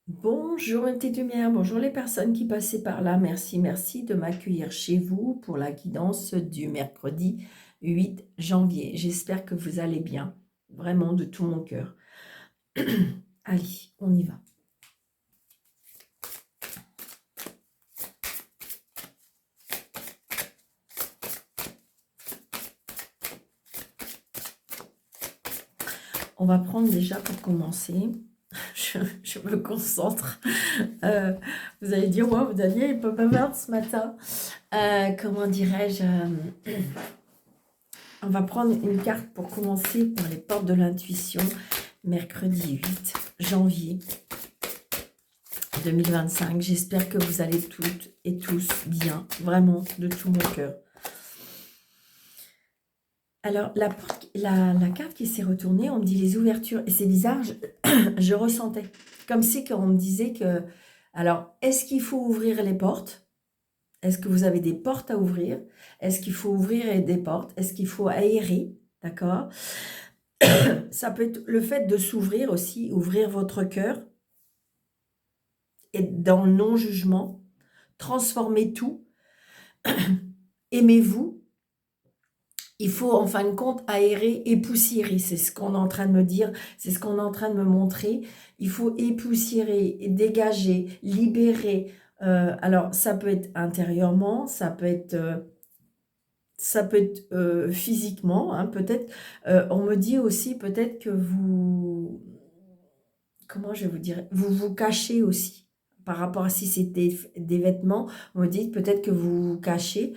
Bonjour mes petites lumières, bonjour les personnes qui passaient par là. Merci, merci de m'accueillir chez vous pour la guidance du mercredi 8 janvier. J'espère que vous allez bien, vraiment de tout mon cœur. Allez, on y va. On va prendre déjà pour commencer. Je me concentre. Vous allez dire, ouais, vous aviez un peu bavard ce matin. Comment dirais-je On va prendre une carte pour commencer pour les portes de l'intuition. Mercredi 8 janvier 2025. J'espère que vous allez toutes et tous bien, vraiment de tout mon cœur. Alors, la carte qui s'est retournée, on me dit les ouvertures, et c'est bizarre, je ressentais, comme si qu'on me disait que, alors, est-ce qu'il faut ouvrir les portes? Est-ce que vous avez des portes à ouvrir? Est-ce qu'il faut ouvrir des portes? Est-ce qu'il faut aérer? D'accord? Ça peut être le fait de s'ouvrir aussi, ouvrir votre cœur, et dans le non-jugement, transformer tout, aimez-vous. Il faut en fin de compte aérer, époussiérer, c'est ce qu'on est en train de me dire, c'est ce qu'on est en train de me montrer. Il faut époussiérer, dégager, libérer. Alors ça peut être intérieurement, ça peut être physiquement, hein, peut-être. On me dit aussi peut-être que vous, comment je vais vous dire, vous vous cachez aussi. Par rapport à si c'est des vêtements, on me dit peut-être que vous vous cachez.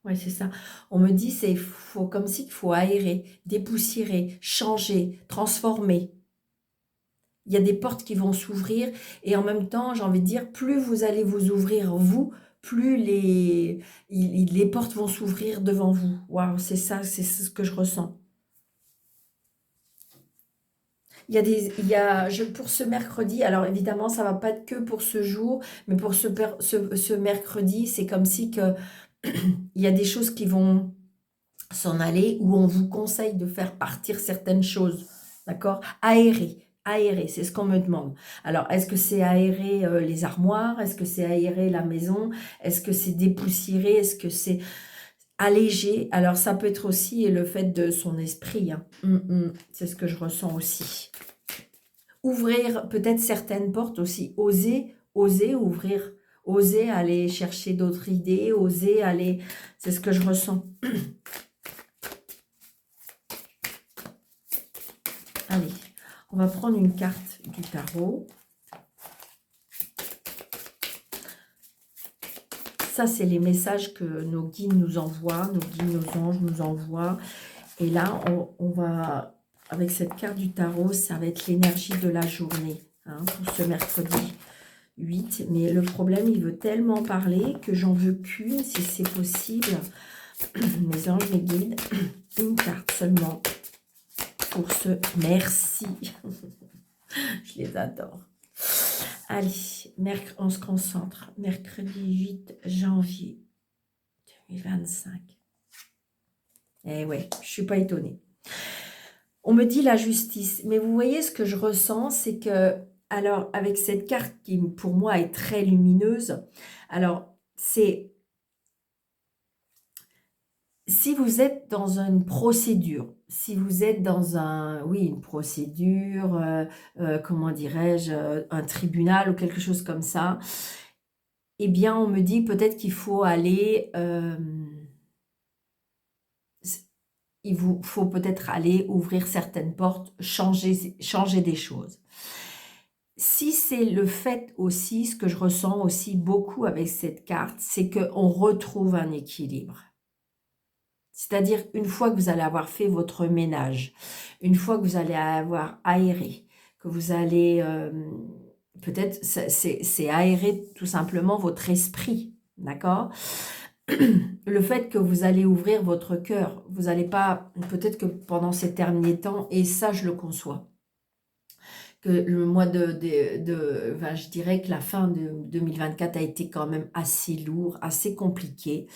Ouais, c'est ça. On me dit c'est faut comme si qu'il faut aérer, dépoussiérer, changer, transformer. Il y a des portes qui vont s'ouvrir et en même temps, j'ai envie de dire, plus vous allez vous ouvrir vous, plus les portes vont s'ouvrir devant vous. Waouh, c'est ça, c'est ce que je ressens. Pour ce mercredi, alors évidemment, ça va pas être que pour ce jour, mais pour ce mercredi, c'est comme si que il y a des choses qui vont s'en aller ou on vous conseille de faire partir certaines choses, d'accord? Aérer, aérer, c'est ce qu'on me demande. Alors, est-ce que c'est aérer les armoires? Est-ce que c'est aérer la maison? Est-ce que c'est dépoussiérer? Est-ce que c'est alléger? Alors, ça peut être aussi le fait de son esprit, hein. C'est ce que je ressens aussi. Ouvrir peut-être certaines portes aussi, oser ouvrir, oser aller chercher d'autres idées, oser aller, c'est ce que je ressens. Allez, on va prendre une carte du tarot. Ça, c'est les messages que nos guides nous envoient, nos guides, nos anges nous envoient. Et là, on va, avec cette carte du tarot, ça va être l'énergie de la journée, hein, pour ce mercredi 8. Mais le problème, il veut tellement parler que j'en veux qu'une, si c'est possible. Mes anges, mes guides, une carte seulement pour ce merci. Je les adore. Allez, on se concentre. Mercredi 8 janvier 2025. Eh ouais, je ne suis pas étonnée. On me dit la justice, mais vous voyez ce que je ressens, c'est que, alors avec cette carte qui pour moi est très lumineuse, alors c'est, si vous êtes dans une procédure, si vous êtes dans une procédure, comment dirais-je, un tribunal ou quelque chose comme ça, eh bien, on me dit peut-être qu'il faut aller, il vous faut peut-être aller ouvrir certaines portes, changer des choses. Si c'est le fait aussi, ce que je ressens aussi beaucoup avec cette carte, c'est qu'on retrouve un équilibre. C'est-à-dire, une fois que vous allez avoir fait votre ménage, une fois que vous allez avoir aéré, que vous allez, peut-être, c'est aérer tout simplement votre esprit, d'accord? Le fait que vous allez ouvrir votre cœur, vous n'allez pas, peut-être que pendant ces derniers temps, et ça je le conçois, que le mois enfin, je dirais que la fin de 2024 a été quand même assez lourd, assez compliqué.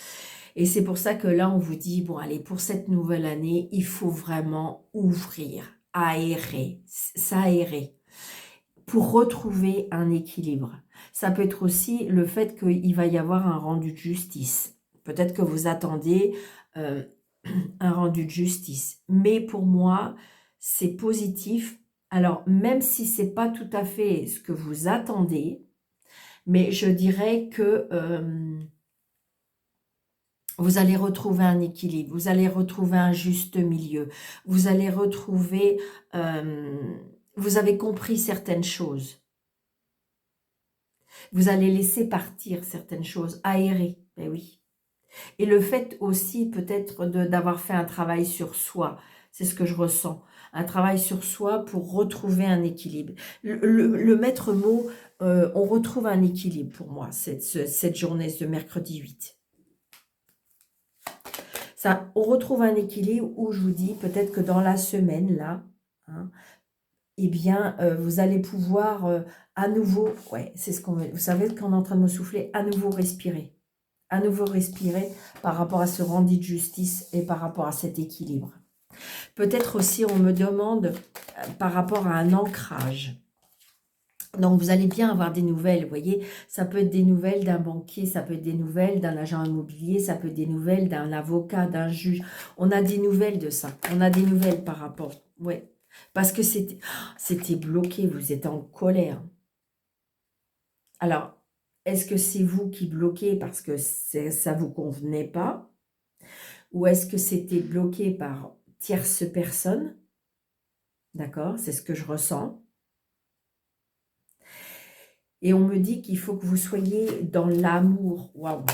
Et c'est pour ça que là, on vous dit, bon, allez, pour cette nouvelle année, il faut vraiment ouvrir, aérer, s'aérer, pour retrouver un équilibre. Ça peut être aussi le fait qu'il va y avoir un rendu de justice. Peut-être que vous attendez un rendu de justice. Mais pour moi, c'est positif. Alors, même si c'est pas tout à fait ce que vous attendez, mais je dirais que vous allez retrouver un équilibre, vous allez retrouver un juste milieu, vous allez retrouver, vous avez compris certaines choses, vous allez laisser partir certaines choses, aérer, ben oui. Et le fait aussi peut-être d'avoir fait un travail sur soi, c'est ce que je ressens, un travail sur soi pour retrouver un équilibre. Le maître mot, on retrouve un équilibre pour moi, cette journée de mercredi 8. Ça, on retrouve un équilibre où je vous dis peut-être que dans la semaine, là, hein, eh bien, vous allez pouvoir à nouveau, ouais, c'est ce qu'on veut, vous savez qu'on est en train de me souffler, à nouveau respirer. À nouveau respirer par rapport à ce rendu de justice et par rapport à cet équilibre. Peut-être aussi, on me demande par rapport à un ancrage. Donc, vous allez bien avoir des nouvelles, vous voyez. Ça peut être des nouvelles d'un banquier, ça peut être des nouvelles d'un agent immobilier, ça peut être des nouvelles d'un avocat, d'un juge. On a des nouvelles de ça. On a des nouvelles par rapport, ouais. Parce que c'était bloqué, vous êtes en colère. Alors, est-ce que c'est vous qui bloquez parce que ça ne vous convenait pas? Ou est-ce que c'était bloqué par tierce personne? D'accord, c'est ce que je ressens. Et on me dit qu'il faut que vous soyez dans l'amour. Waouh.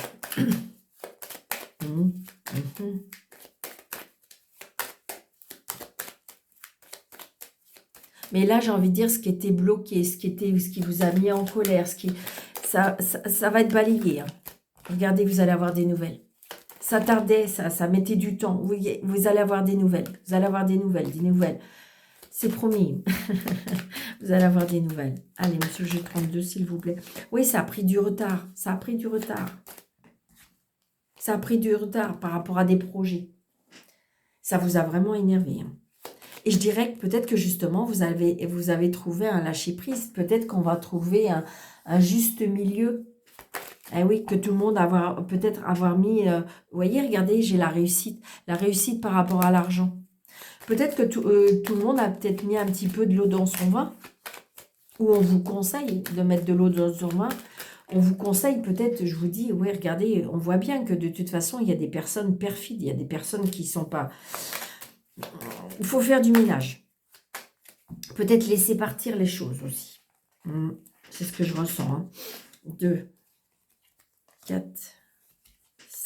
Mais là, j'ai envie de dire ce qui était bloqué, ce qui vous a mis en colère, ça va être balayé. Hein. Regardez, vous allez avoir des nouvelles. Ça tardait, ça mettait du temps. Vous allez avoir des nouvelles. Vous allez avoir des nouvelles. C'est promis. Vous allez avoir des nouvelles. Allez, monsieur G32, s'il vous plaît. Oui, ça a pris du retard. Ça a pris du retard. Ça a pris du retard par rapport à des projets. Ça vous a vraiment énervé. Hein. Et je dirais que peut-être que justement, vous avez trouvé un lâcher-prise. Peut-être qu'on va trouver un juste milieu. Eh oui, que tout le monde peut-être avoir mis... vous voyez, regardez, j'ai la réussite. La réussite par rapport à l'argent. Peut-être que tout le monde a peut-être mis un petit peu de l'eau dans son vin. Ou on vous conseille de mettre de l'eau dans son vin. On vous conseille peut-être, je vous dis, oui, regardez, on voit bien que de toute façon, il y a des personnes perfides. Il y a des personnes qui ne sont pas... Il faut faire du ménage. Peut-être laisser partir les choses aussi. C'est ce que je ressens. Hein. 2, 4,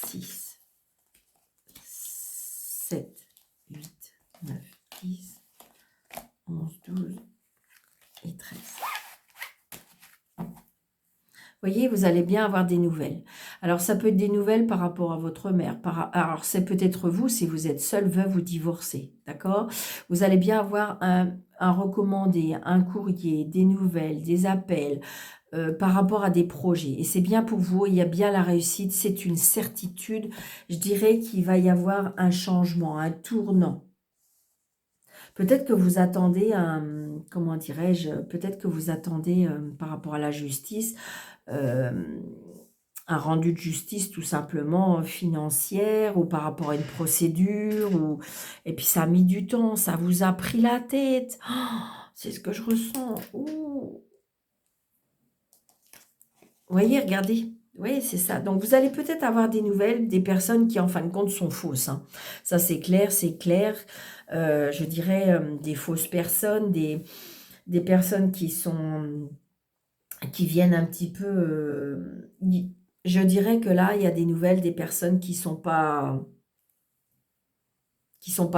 6, 7, 8, 9, 10, 11, 12 et 13. Vous voyez, vous allez bien avoir des nouvelles. Alors, ça peut être des nouvelles par rapport à votre mère. Alors, c'est peut-être vous, si vous êtes seul, veuve ou divorcé. D'accord? Vous allez bien avoir un recommandé, un courrier, des nouvelles, des appels par rapport à des projets. Et c'est bien pour vous, il y a bien la réussite. C'est une certitude. Je dirais qu'il va y avoir un changement, un tournant. Peut-être que vous attendez comment dirais-je, peut-être que vous attendez par rapport à la justice, un rendu de justice tout simplement financière ou par rapport à une procédure. Et puis ça a mis du temps, ça vous a pris la tête. Oh, c'est ce que je ressens. Ouh. Vous voyez, regardez. Oui, c'est ça. Donc, vous allez peut-être avoir des nouvelles des personnes qui, en fin de compte, sont fausses. Hein. Ça, c'est clair, c'est clair. Je dirais des fausses personnes, des personnes qui viennent un petit peu... je dirais que là, il y a des nouvelles des personnes qui sont pas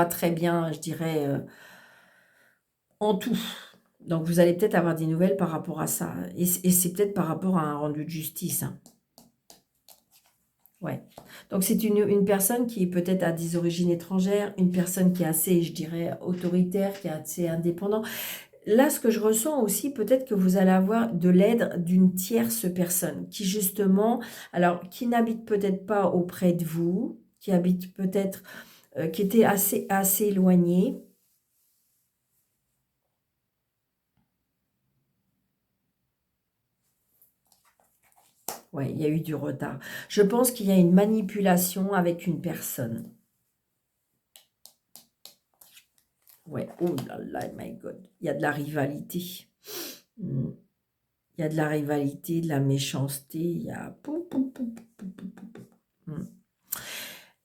très bien, je dirais, en tout. Donc, vous allez peut-être avoir des nouvelles par rapport à ça. Et c'est peut-être par rapport à un rendu de justice. Hein. Ouais. Donc, c'est une personne qui peut-être a des origines étrangères, une personne qui est assez, je dirais, autoritaire, qui est assez indépendante. Là, ce que je ressens aussi, peut-être que vous allez avoir de l'aide d'une tierce personne qui, justement, alors, qui n'habite peut-être pas auprès de vous, qui habite peut-être, qui était assez éloignée, Ouais, il y a eu du retard. Je pense qu'il y a une manipulation avec une personne. Ouais, oh là là, my God. Il y a de la rivalité. Hmm. Il y a de la rivalité, de la méchanceté, il y a... Hmm.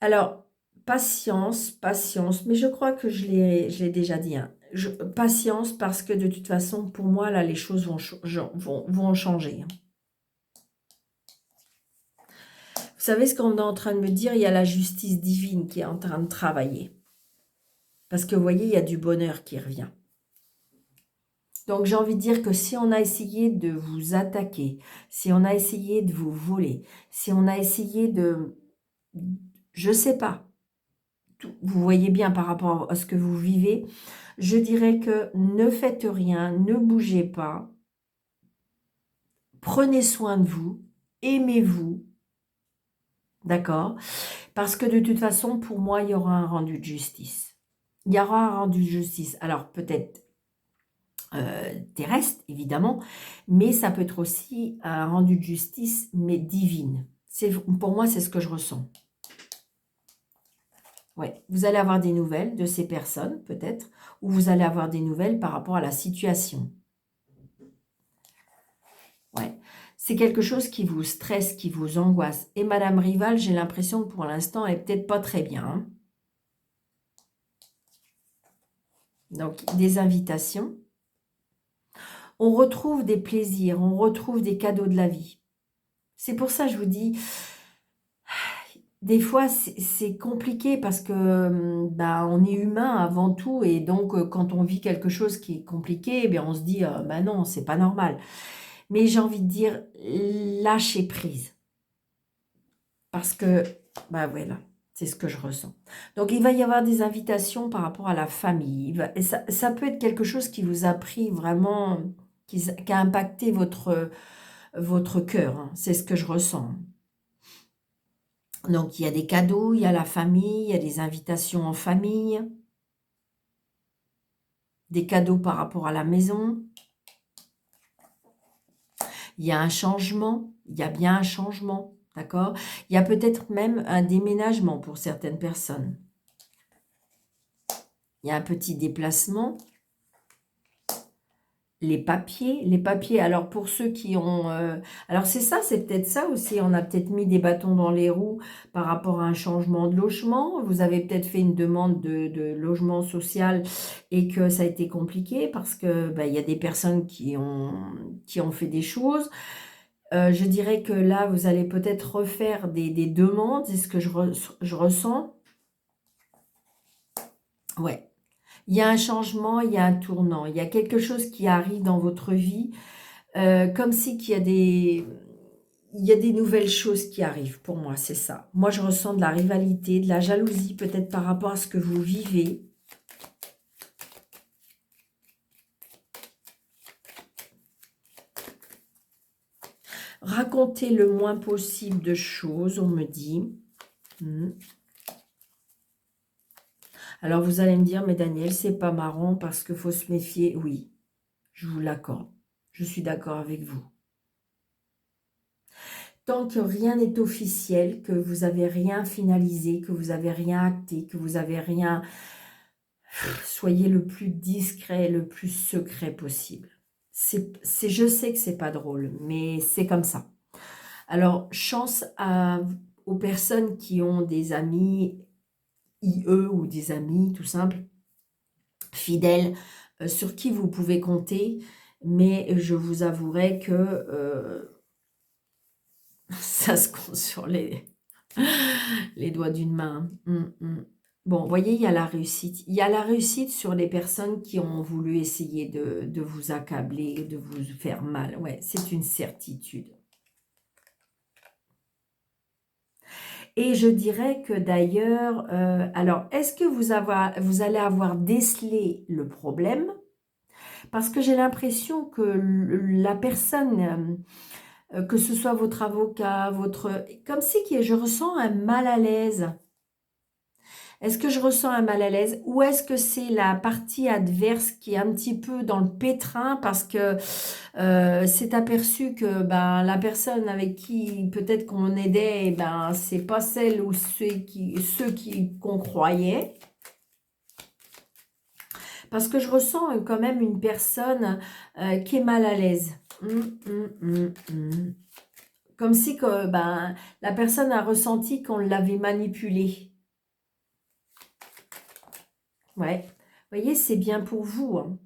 Alors, patience, patience, mais je crois que je l'ai déjà dit. Hein. Patience parce que de toute façon, pour moi, là, les choses vont changer. Hein. Vous savez ce qu'on est en train de me dire? Il y a la justice divine qui est en train de travailler. Parce que vous voyez, il y a du bonheur qui revient. Donc j'ai envie de dire que si on a essayé de vous attaquer, si on a essayé de vous voler, si on a essayé de... Je ne sais pas. Vous voyez bien par rapport à ce que vous vivez. Je dirais que ne faites rien, ne bougez pas. Prenez soin de vous, aimez-vous. D'accord? Parce que de toute façon, pour moi, il y aura un rendu de justice. Il y aura un rendu de justice. Alors peut-être terrestre, évidemment, mais ça peut être aussi un rendu de justice, mais divine. Pour moi, c'est ce que je ressens. Ouais, vous allez avoir des nouvelles de ces personnes, peut-être, ou vous allez avoir des nouvelles par rapport à la situation. Ouais, c'est quelque chose qui vous stresse, qui vous angoisse. Et Madame Rival, j'ai l'impression que pour l'instant, elle n'est peut-être pas très bien. Hein. Donc, des invitations. On retrouve des plaisirs, on retrouve des cadeaux de la vie. C'est pour ça que je vous dis, des fois, c'est compliqué parce que bah, on est humain avant tout et donc quand on vit quelque chose qui est compliqué, eh bien, on se dit bah non, c'est pas normal. Mais j'ai envie de dire lâcher prise parce que bah voilà, c'est ce que je ressens. Donc il va y avoir des invitations par rapport à la famille. Et ça peut être quelque chose qui vous a pris vraiment, qui a impacté votre cœur. Hein. C'est ce que je ressens. Donc, il y a des cadeaux, il y a la famille, il y a des invitations en famille, des cadeaux par rapport à la maison. Il y a un changement, il y a bien un changement, d'accord? Il y a peut-être même un déménagement pour certaines personnes. Il y a un petit déplacement. Les papiers, alors pour ceux qui ont... alors c'est ça, c'est peut-être ça aussi, on a peut-être mis des bâtons dans les roues par rapport à un changement de logement. Vous avez peut-être fait une demande de logement social et que ça a été compliqué parce que bah, il y a des personnes qui ont fait des choses. Je dirais que là, vous allez peut-être refaire des demandes, c'est ce que je ressens. Ouais. Il y a un changement, il y a un tournant, il y a quelque chose qui arrive dans votre vie. Comme si il y a des nouvelles choses qui arrivent pour moi, c'est ça. Moi, je ressens de la rivalité, de la jalousie peut-être par rapport à ce que vous vivez. Racontez le moins possible de choses, on me dit. Alors, vous allez me dire, mais Daniel, c'est pas marrant parce qu'il faut se méfier. Oui, je vous l'accorde. Je suis d'accord avec vous. Tant que rien n'est officiel, que vous n'avez rien finalisé, que vous n'avez rien acté, que vous n'avez rien... Soyez le plus discret, le plus secret possible. Je sais que c'est pas drôle, mais c'est comme ça. Alors, chance aux personnes qui ont des amis IE ou des amis tout simple, fidèles, sur qui vous pouvez compter, mais je vous avouerai que ça se compte sur les doigts d'une main. Bon, vous voyez, il y a la réussite. Il y a la réussite sur les personnes qui ont voulu essayer de vous accabler, de vous faire mal. Ouais, c'est une certitude. Et je dirais que d'ailleurs, alors, est-ce que vous allez avoir décelé le problème? Parce que j'ai l'impression que la personne... que ce soit votre avocat, comme si je ressens un mal à l'aise. Est-ce que je ressens un mal à l'aise ou est-ce que c'est la partie adverse qui est un petit peu dans le pétrin parce que c'est aperçu que ben, la personne avec qui peut-être qu'on aidait, ben, c'est pas celle ou ceux qu'on croyait. Parce que je ressens quand même une personne qui est mal à l'aise. Comme si que, ben, la personne a ressenti qu'on l'avait manipulée. Ouais. Vous voyez, c'est bien pour vous. Hein.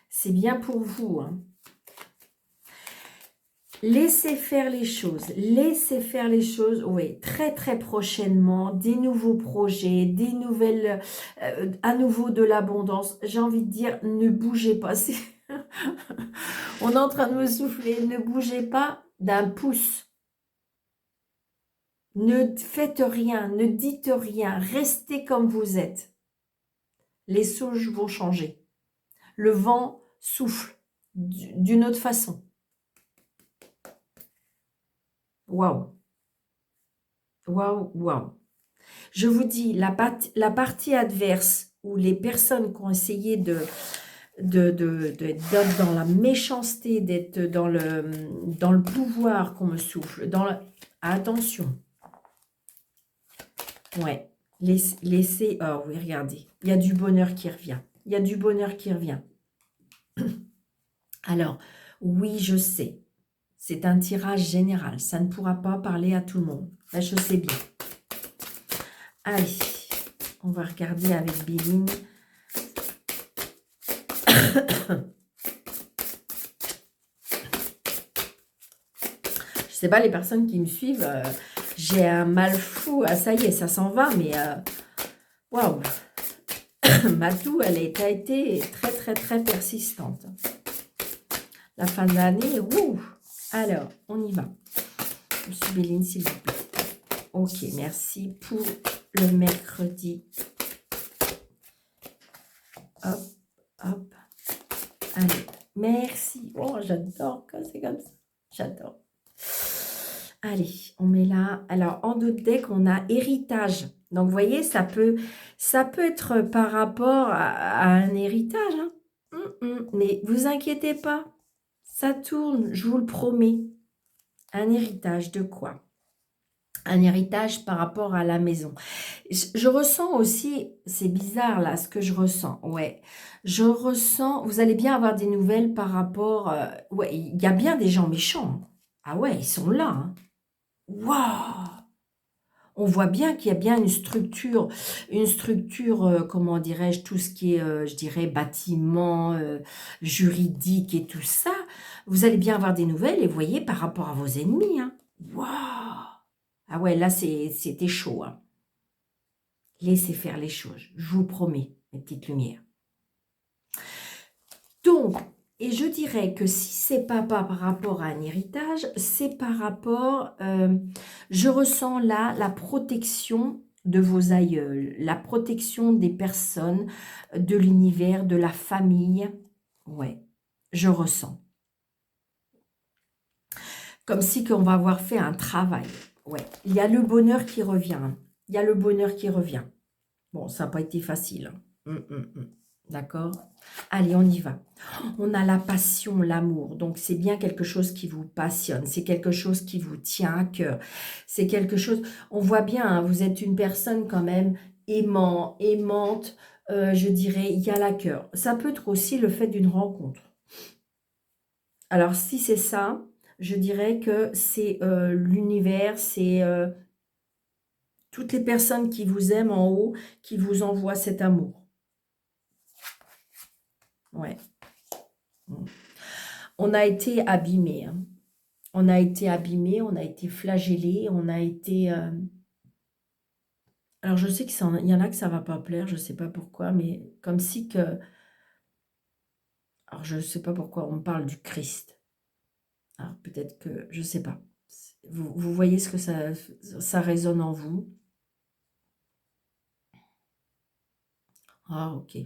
C'est bien pour vous. Hein. Laissez faire les choses. Laissez faire les choses. Oui, très très prochainement. Des nouveaux projets, des nouvelles... à nouveau de l'abondance. J'ai envie de dire, ne bougez pas. On est en train de me souffler. Ne bougez pas d'un pouce. Ne faites rien. Ne dites rien. Restez comme vous êtes. Les sauges vont changer. Le vent souffle d'une autre façon. Waouh. Waouh, waouh. Je vous dis, la partie adverse, où les personnes qui ont essayé d'être dans la méchanceté, d'être dans le pouvoir qu'on me souffle, attention. Ouais. Laissez... Oh oui, regardez. Il y a du bonheur qui revient. Il y a du bonheur qui revient. Alors, oui, je sais. C'est un tirage général. Ça ne pourra pas parler à tout le monde. Là, je sais bien. Allez, on va regarder avec Béline. Je sais pas, les personnes qui me suivent, j'ai un mal fou. Ah, ça y est, ça s'en va, mais waouh. Matou, elle a été très, très, très persistante. La fin de l'année, ouh. Alors, on y va. Monsieur Béline, s'il vous plaît. Ok, merci pour le mercredi. Hop, hop. Allez, merci. Oh, j'adore quand c'est comme ça. J'adore. Allez, on met là. Alors, en d'autres decks, on a héritage. Donc, vous voyez, ça peut être par rapport à un héritage. Hein. Mais vous inquiétez pas. Ça tourne, je vous le promets. Un héritage de quoi? Un héritage par rapport à la maison. Je ressens aussi, c'est bizarre là, ce que je ressens. Ouais, je ressens, vous allez bien avoir des nouvelles par rapport... ouais, il y a bien des gens méchants. Ah ouais, ils sont là. Hein. Waouh! On voit bien qu'il y a bien une structure, comment dirais-je, tout ce qui est, je dirais, bâtiment, juridique et tout ça. Vous allez bien avoir des nouvelles et voyez par rapport à vos ennemis. Hein. Waouh! Ah ouais, là, c'était chaud. Hein. Laissez faire les choses, je vous promets, mes petites lumières. Donc, et je dirais que si c'est pas par rapport à un héritage, c'est par rapport, je ressens là la protection de vos aïeuls, la protection des personnes, de l'univers, de la famille. Ouais, je ressens. Comme si qu'on va avoir fait un travail. Ouais, il y a le bonheur qui revient. Il y a le bonheur qui revient. Bon, ça n'a pas été facile. D'accord? Allez, on y va. On a la passion, l'amour. Donc, c'est bien quelque chose qui vous passionne. C'est quelque chose qui vous tient à cœur. C'est quelque chose... On voit bien, hein, vous êtes une personne quand même aimante. Je dirais, il y a la cœur. Ça peut être aussi le fait d'une rencontre. Alors, si c'est ça, je dirais que c'est l'univers, c'est... toutes les personnes qui vous aiment en haut, qui vous envoient cet amour. Ouais. On a été abîmés. Hein. On a été abîmés, on a été flagellés, on a été... Alors, je sais qu'il y en a que ça ne va pas plaire, je ne sais pas pourquoi, mais comme si que... Alors, je ne sais pas pourquoi on parle du Christ. Alors, peut-être que... Je ne sais pas. Vous voyez ce que ça résonne en vous. Ah, ok.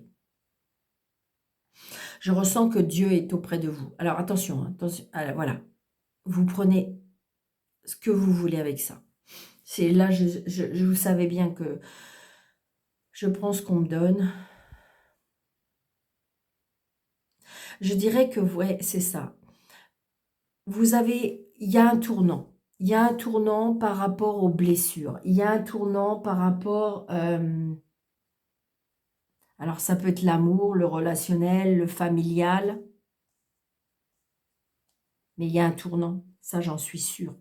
Je ressens que Dieu est auprès de vous. Alors, attention, attention. Alors, voilà. Vous prenez ce que vous voulez avec ça. C'est là, vous savez bien que je prends ce qu'on me donne. Je dirais que, ouais, c'est ça. Il y a un tournant. Il y a un tournant par rapport aux blessures. Il y a un tournant par rapport... alors, ça peut être l'amour, le relationnel, le familial. Mais il y a un tournant. Ça, j'en suis sûre.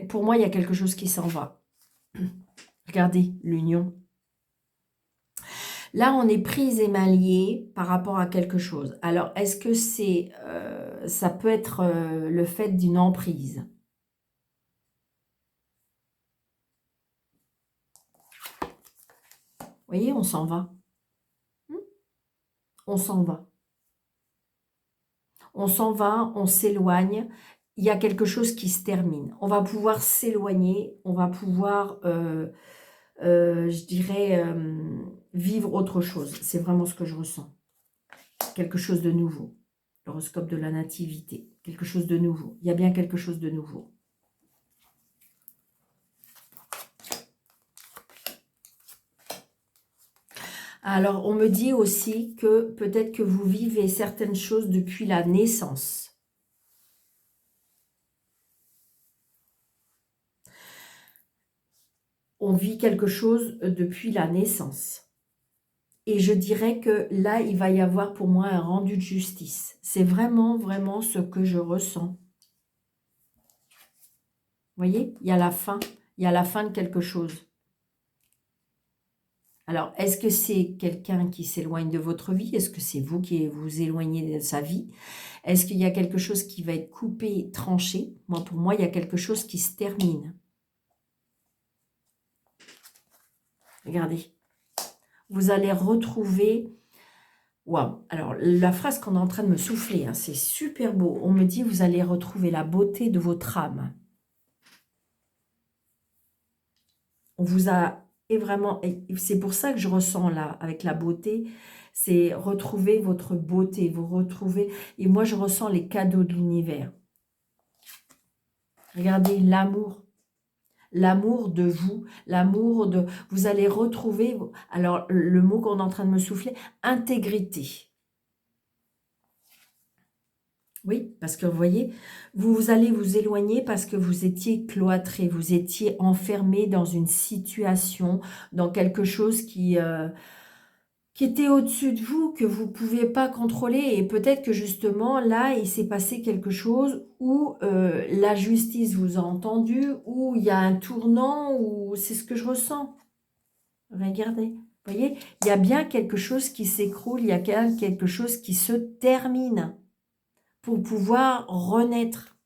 Pour moi, il y a quelque chose qui s'en va. Regardez, l'union. Là, on est prise et mains liées par rapport à quelque chose. Alors, est-ce que ça peut être le fait d'une emprise? Vous voyez, on s'en va. On s'en va. On s'en va, on s'éloigne. Il y a quelque chose qui se termine. On va pouvoir s'éloigner. On va pouvoir, je dirais, vivre autre chose. C'est vraiment ce que je ressens. Quelque chose de nouveau. L'horoscope de la nativité. Quelque chose de nouveau. Il y a bien quelque chose de nouveau. Alors, on me dit aussi que peut-être que vous vivez certaines choses depuis la naissance. On vit quelque chose depuis la naissance. Et je dirais que là, il va y avoir pour moi un rendu de justice. C'est vraiment, vraiment ce que je ressens. Vous voyez, il y a la fin. Il y a la fin de quelque chose. Alors, est-ce que c'est quelqu'un qui s'éloigne de votre vie? Est-ce que c'est vous qui vous éloignez de sa vie? Est-ce qu'il y a quelque chose qui va être coupé, tranché? Pour moi, il y a quelque chose qui se termine. Regardez. Vous allez retrouver... Waouh! Alors, la phrase qu'on est en train de me souffler, hein, c'est super beau. On me dit, vous allez retrouver la beauté de votre âme. On vous a... Et vraiment, c'est pour ça que je ressens là, avec la beauté, c'est retrouver votre beauté, vous retrouvez... Et moi, je ressens les cadeaux de l'univers. Regardez, l'amour de vous, l'amour de... Vous allez retrouver... Alors, le mot qu'on est en train de me souffler, intégrité. Oui, parce que vous voyez, vous allez vous éloigner parce que vous étiez cloîtré, vous étiez enfermé dans une situation, dans quelque chose qui était au-dessus de vous, que vous ne pouviez pas contrôler. Et peut-être que justement, là, il s'est passé quelque chose où la justice vous a entendu, où il y a un tournant, où c'est ce que je ressens. Regardez, vous voyez, il y a bien quelque chose qui s'écroule, il y a quelque chose qui se termine pour pouvoir renaître.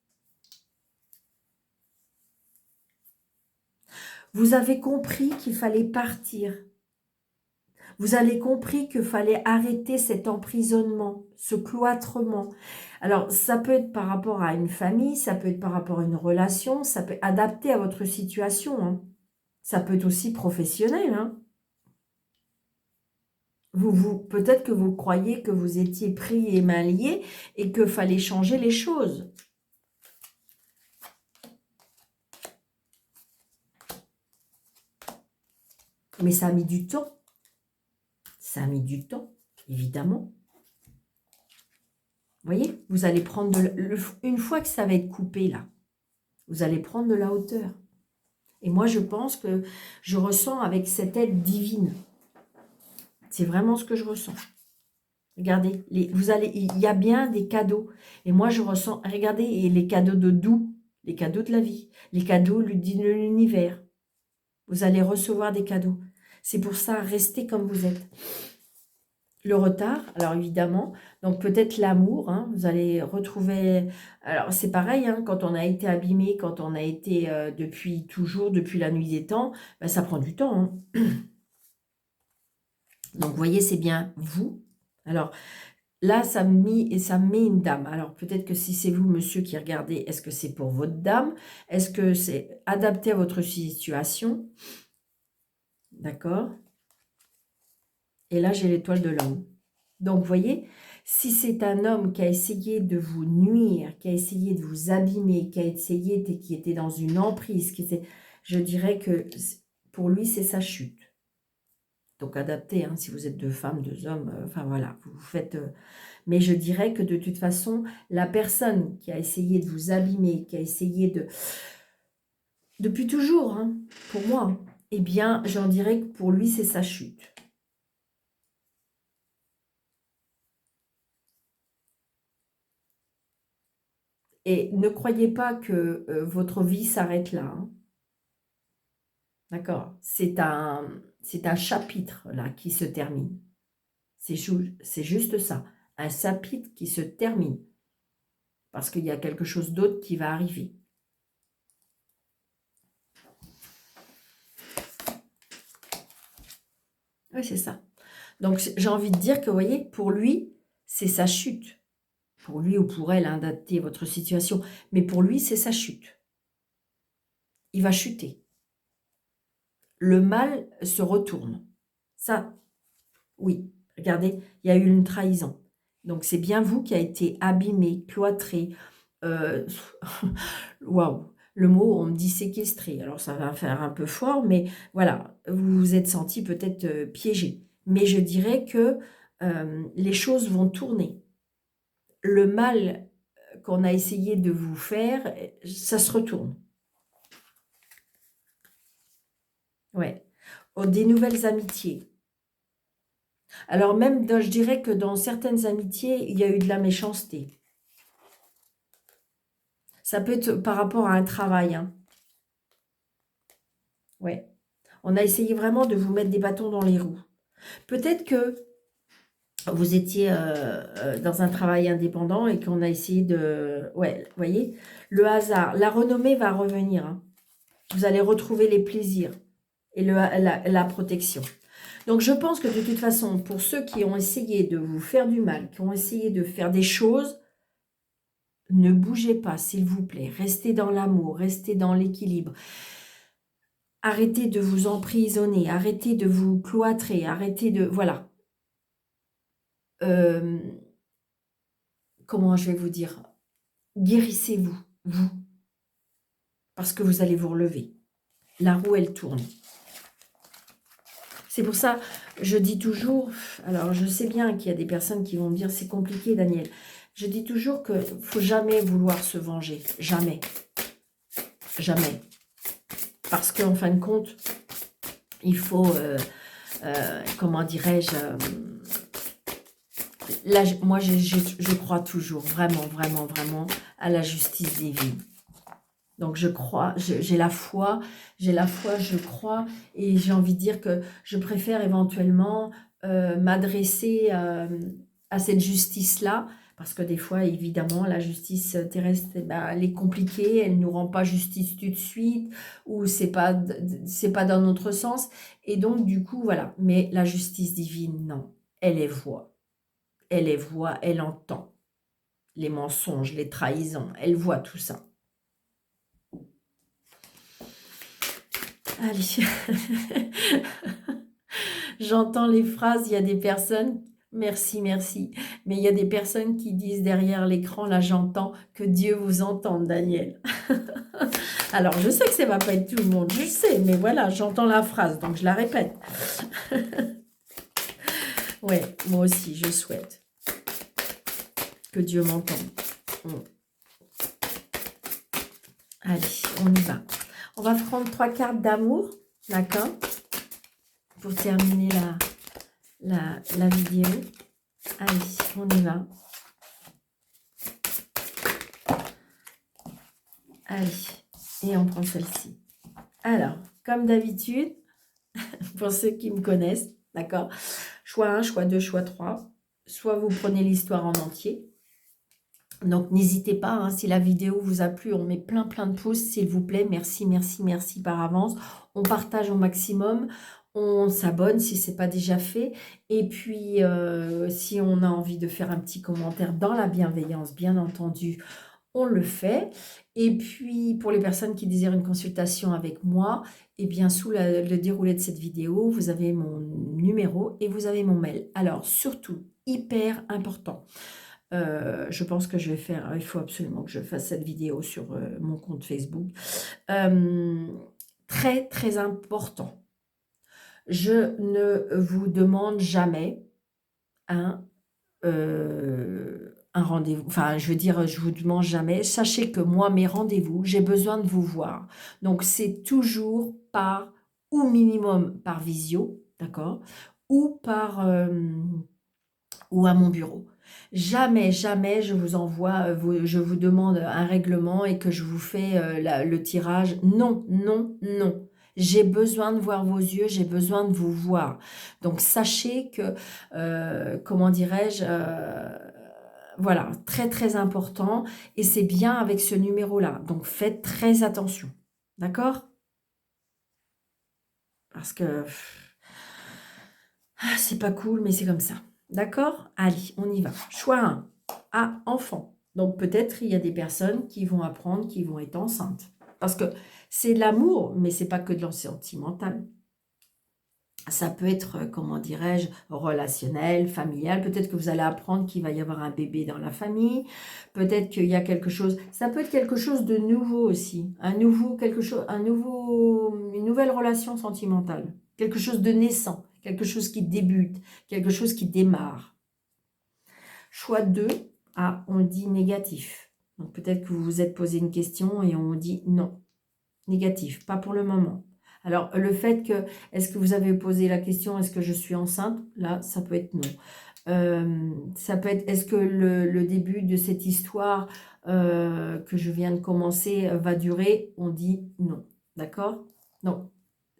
Vous avez compris qu'il fallait partir. Vous avez compris qu'il fallait arrêter cet emprisonnement, ce cloîtrement. Alors, ça peut être par rapport à une famille, ça peut être par rapport à une relation, ça peut être adapté à votre situation. Hein. Ça peut être aussi professionnel. Hein. Peut-être que vous croyez que vous étiez pris et mains liés et qu'il fallait changer les choses. Mais ça a mis du temps. Ça a mis du temps, évidemment. Vous voyez, vous allez prendre une fois que ça va être coupé là, vous allez prendre de la hauteur. Et moi, je pense que je ressens avec cette aide divine. C'est vraiment ce que je ressens. Regardez, il y a bien des cadeaux. Et moi, je ressens, regardez, les cadeaux de doux, les cadeaux de la vie, les cadeaux de l'univers. Vous allez recevoir des cadeaux. C'est pour ça, restez comme vous êtes. Le retard, alors évidemment, donc peut-être l'amour, hein, vous allez retrouver, alors c'est pareil, hein, quand on a été abîmé, quand on a été depuis toujours, depuis la nuit des temps, ben, ça prend du temps. Hein. Donc vous voyez, c'est bien vous. Alors là, ça me met une dame. Alors peut-être que si c'est vous, monsieur, qui regardez, est-ce que c'est pour votre dame? Est-ce que c'est adapté à votre situation? D'accord. Et là, j'ai l'étoile de l'homme. Donc, vous voyez, Si c'est un homme qui a essayé de vous nuire, qui a essayé de vous abîmer, qui a essayé, qui était dans une emprise, je dirais que pour lui, c'est sa chute. Donc adapté, hein, si vous êtes deux femmes, deux hommes, enfin voilà, vous faites... mais je dirais que de toute façon, la personne qui a essayé de vous abîmer, qui a essayé de... Depuis toujours, hein, pour moi, eh bien, j'en dirais que pour lui, c'est sa chute. Et ne croyez pas que votre vie s'arrête là. Hein. D'accord? C'est un chapitre là qui se termine. C'est juste ça. Un chapitre qui se termine. Parce qu'il y a quelque chose d'autre qui va arriver. Oui, c'est ça. Donc, j'ai envie de dire que, vous voyez, pour lui, c'est sa chute. Pour lui ou pour elle, hein, d'adapter votre situation. Mais pour lui, c'est sa chute. Il va chuter. Le mal se retourne. Ça, oui. Regardez, il y a eu une trahison. Donc, c'est bien vous qui a été abîmé, cloîtré. Waouh, le mot, on me dit séquestré. Alors, ça va faire un peu fort, mais voilà, vous vous êtes senti peut-être piégé. Mais je dirais que les choses vont tourner. Le mal qu'on a essayé de vous faire, ça se retourne. Ouais. Oh, des nouvelles amitiés. Alors même, je dirais que dans certaines amitiés, il y a eu de la méchanceté. Ça peut être par rapport à un travail. Hein. Ouais. On a essayé vraiment de vous mettre des bâtons dans les roues. Peut-être que vous étiez dans un travail indépendant et qu'on a essayé de... Ouais, vous voyez, le hasard, la renommée va revenir. Hein. Vous allez retrouver les plaisirs et la protection. Donc, je pense que de toute façon, pour ceux qui ont essayé de vous faire du mal, qui ont essayé de faire des choses, ne bougez pas, s'il vous plaît. Restez dans l'amour, restez dans l'équilibre. Arrêtez de vous emprisonner, arrêtez de vous cloîtrer, arrêtez de... Voilà. Comment je vais vous dire? Guérissez-vous, vous. Parce que vous allez vous relever. La roue, elle tourne. C'est pour ça, je dis toujours, alors je sais bien qu'il y a des personnes qui vont me dire, c'est compliqué Daniel. Je dis toujours qu'il ne faut jamais vouloir se venger. Jamais. Jamais. Parce qu'en fin de compte, il faut, comment dirais-je, là, moi je crois toujours, vraiment, vraiment, vraiment à la justice divine. Donc je crois, j'ai la foi, je crois, et j'ai envie de dire que je préfère éventuellement m'adresser à cette justice-là, parce que des fois, évidemment, la justice terrestre, eh ben, elle est compliquée, elle ne nous rend pas justice tout de suite, ou c'est pas dans notre sens, et donc du coup, voilà. Mais la justice divine, non, elle est voix, elle entend les mensonges, les trahisons, elle voit tout ça. Allez, j'entends les phrases, il y a des personnes, merci, merci, mais il y a des personnes qui disent derrière l'écran, là j'entends que Dieu vous entende, Daniel. Alors, je sais que ça ne va pas être tout le monde, je sais, mais voilà, j'entends la phrase, donc je la répète. Ouais, moi aussi, je souhaite que Dieu m'entende. Allez, on y va. On va prendre 3 cartes d'amour, d'accord? Pour terminer la vidéo. Allez, on y va. Allez, et on prend celle-ci. Alors, comme d'habitude, pour ceux qui me connaissent, d'accord? Choix 1, choix 2, choix 3. Soit vous prenez l'histoire en entier. Donc, n'hésitez pas, hein, si la vidéo vous a plu, on met plein de pouces, s'il vous plaît. Merci, merci, merci par avance. On partage au maximum. On s'abonne si ce n'est pas déjà fait. Et puis, si on a envie de faire un petit commentaire dans la bienveillance, bien entendu, on le fait. Et puis, pour les personnes qui désirent une consultation avec moi, eh bien, sous le déroulé de cette vidéo, vous avez mon numéro et vous avez mon mail. Alors, surtout, hyper important, je pense que je vais faire, il faut absolument que je fasse cette vidéo sur mon compte Facebook. Très, très important. Je ne vous demande jamais un rendez-vous, enfin, je veux dire, je vous demande jamais. Sachez que moi, mes rendez-vous, j'ai besoin de vous voir. Donc, c'est toujours par, ou minimum par visio, d'accord, ou par, ou à mon bureau. Jamais, jamais je vous envoie, je vous demande un règlement et que je vous fais le tirage. Non, non, non. J'ai besoin de voir vos yeux, j'ai besoin de vous voir. Donc, sachez que, comment dirais-je, voilà, très, très important. Et c'est bien avec ce numéro-là. Donc, faites très attention. D'accord? Parce que c'est pas cool, mais c'est comme ça. D'accord? Allez, on y va. Choix 1. Ah, enfant. Donc peut-être il y a des personnes qui vont apprendre qu'ils vont être enceintes. Parce que c'est de l'amour, mais c'est pas que de l'amour sentimental. Ça peut être, comment dirais-je, relationnel, familial. Peut-être que vous allez apprendre qu'il va y avoir un bébé dans la famille. Peut-être qu'il y a quelque chose. Ça peut être quelque chose de nouveau aussi. Un nouveau, quelque chose, une nouvelle relation sentimentale. Quelque chose de naissant. Quelque chose qui débute. Quelque chose qui démarre. Choix 2. Ah, on dit négatif. Donc peut-être que vous vous êtes posé une question et on dit non. Négatif, pas pour le moment. Alors, le fait que, est-ce que vous avez posé la question, est-ce que je suis enceinte? Là, ça peut être non. Ça peut être, est-ce que le début de cette histoire que je viens de commencer va durer? On dit non. D'accord? Non.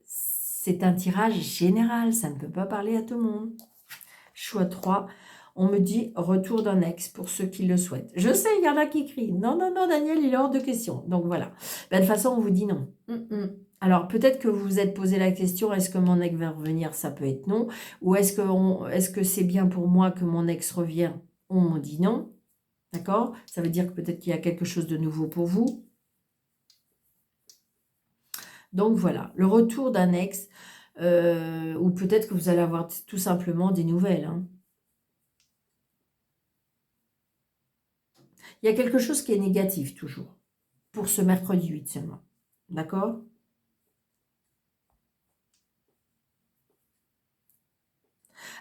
C'est un tirage général, ça ne peut pas parler à tout le monde. Choix 3. On me dit retour d'un ex pour ceux qui le souhaitent. Je sais, il y en a qui crient. Non, non, non, Daniel, il est hors de question. Donc voilà. Ben, de toute façon, on vous dit non. Alors peut-être que vous vous êtes posé la question, est-ce que mon ex va revenir? Ça peut être non. Ou est-ce que c'est bien pour moi que mon ex revienne? On me dit non. D'accord? Ça veut dire que peut-être qu'il y a quelque chose de nouveau pour vous. Donc voilà, le retour d'un ex, ou peut-être que vous allez avoir tout simplement des nouvelles, hein. Il y a quelque chose qui est négatif toujours, pour ce mercredi 8 seulement. D'accord?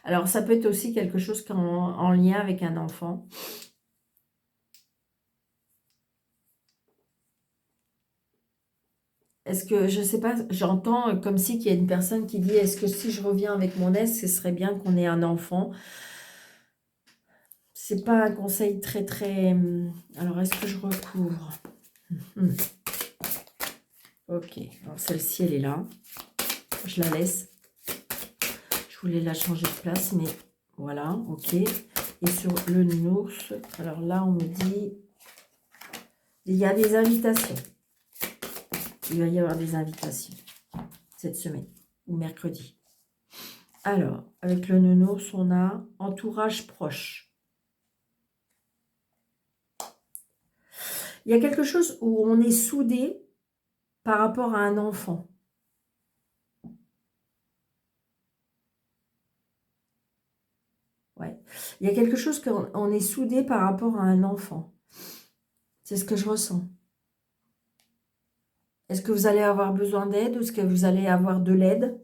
Alors, ça peut être aussi quelque chose en lien avec un enfant. Est-ce que, je ne sais pas, j'entends comme si qu'il y a une personne qui dit, est-ce que si je reviens avec mon ex, ce serait bien qu'on ait un enfant? C'est pas un conseil très, très... Alors, est-ce que je recouvre? Ok, alors celle-ci, elle est là. Je la laisse. Je voulais la changer de place, mais voilà, ok. Et sur le nounours, alors là, on me dit, il y a des invitations. Il va y avoir des invitations cette semaine, ou mercredi. Alors, avec le nounours, on a entourage proche. Il y a quelque chose où on est soudé par rapport à un enfant. Ouais. Il y a quelque chose qu'on est soudé par rapport à un enfant. C'est ce que je ressens. Est-ce que vous allez avoir besoin d'aide ou est-ce que vous allez avoir de l'aide?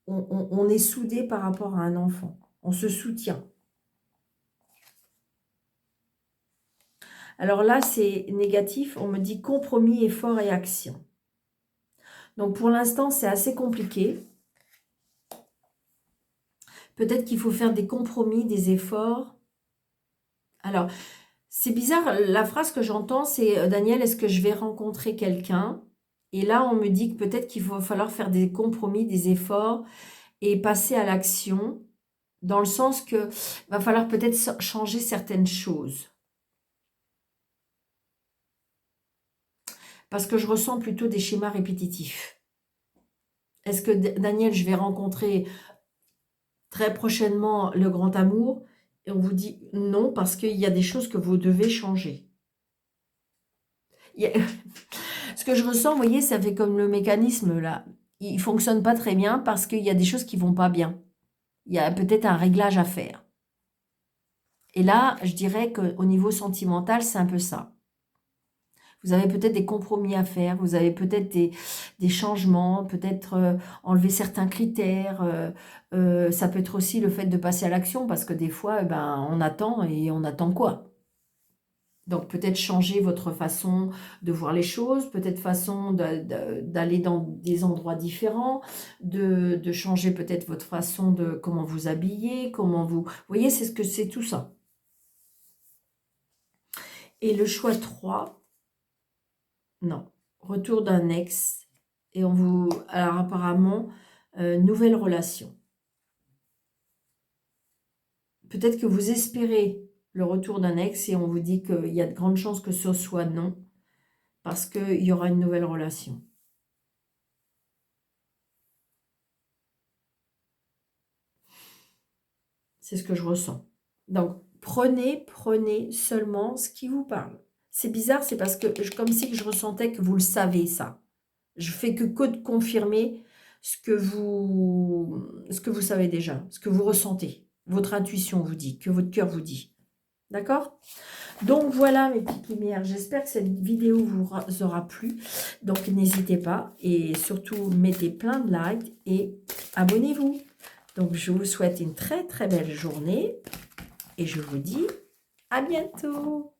On est soudé par rapport à un enfant. On se soutient. Alors là, c'est négatif. On me dit compromis, effort et action. Donc pour l'instant, c'est assez compliqué. Peut-être qu'il faut faire des compromis, des efforts. Alors, c'est bizarre, la phrase que j'entends, c'est Daniel, est-ce que je vais rencontrer quelqu'un? Et là, on me dit que peut-être qu'il va falloir faire des compromis, des efforts et passer à l'action, dans le sens que va falloir peut-être changer certaines choses. Parce que je ressens plutôt des schémas répétitifs. Est-ce que Daniel, je vais rencontrer très prochainement le grand amour? Et on vous dit non, parce qu'il y a des choses que vous devez changer. Ce que je ressens, vous voyez, ça fait comme le mécanisme là. Il fonctionne pas très bien parce qu'il y a des choses qui vont pas bien. Il y a peut-être un réglage à faire. Et là, je dirais qu'au niveau sentimental, c'est un peu ça. Vous avez peut-être des compromis à faire, vous avez peut-être des changements, peut-être enlever certains critères. Ça peut être aussi le fait de passer à l'action parce que des fois, ben, on attend et on attend quoi? Donc peut-être changer votre façon de voir les choses, peut-être façon d'aller dans des endroits différents, de changer peut-être votre façon de comment vous habiller, comment vous... Vous voyez, c'est ce que c'est tout ça. Et le choix 3, non. Retour d'un ex. Et on vous... Alors apparemment, nouvelle relation. Peut-être que vous espérez le retour d'un ex et on vous dit qu'il y a de grandes chances que ce soit non. Parce qu'il y aura une nouvelle relation. C'est ce que je ressens. Donc, prenez seulement ce qui vous parle. C'est bizarre, c'est parce que, comme si je ressentais que vous le savez, ça. Je fais que de confirmer ce que vous savez déjà, ce que vous ressentez. Votre intuition vous dit, que votre cœur vous dit. D'accord? Donc, voilà mes petites lumières. J'espère que cette vidéo vous aura plu. Donc, n'hésitez pas. Et surtout, mettez plein de likes et abonnez-vous. Donc, je vous souhaite une très, très belle journée. Et je vous dis à bientôt.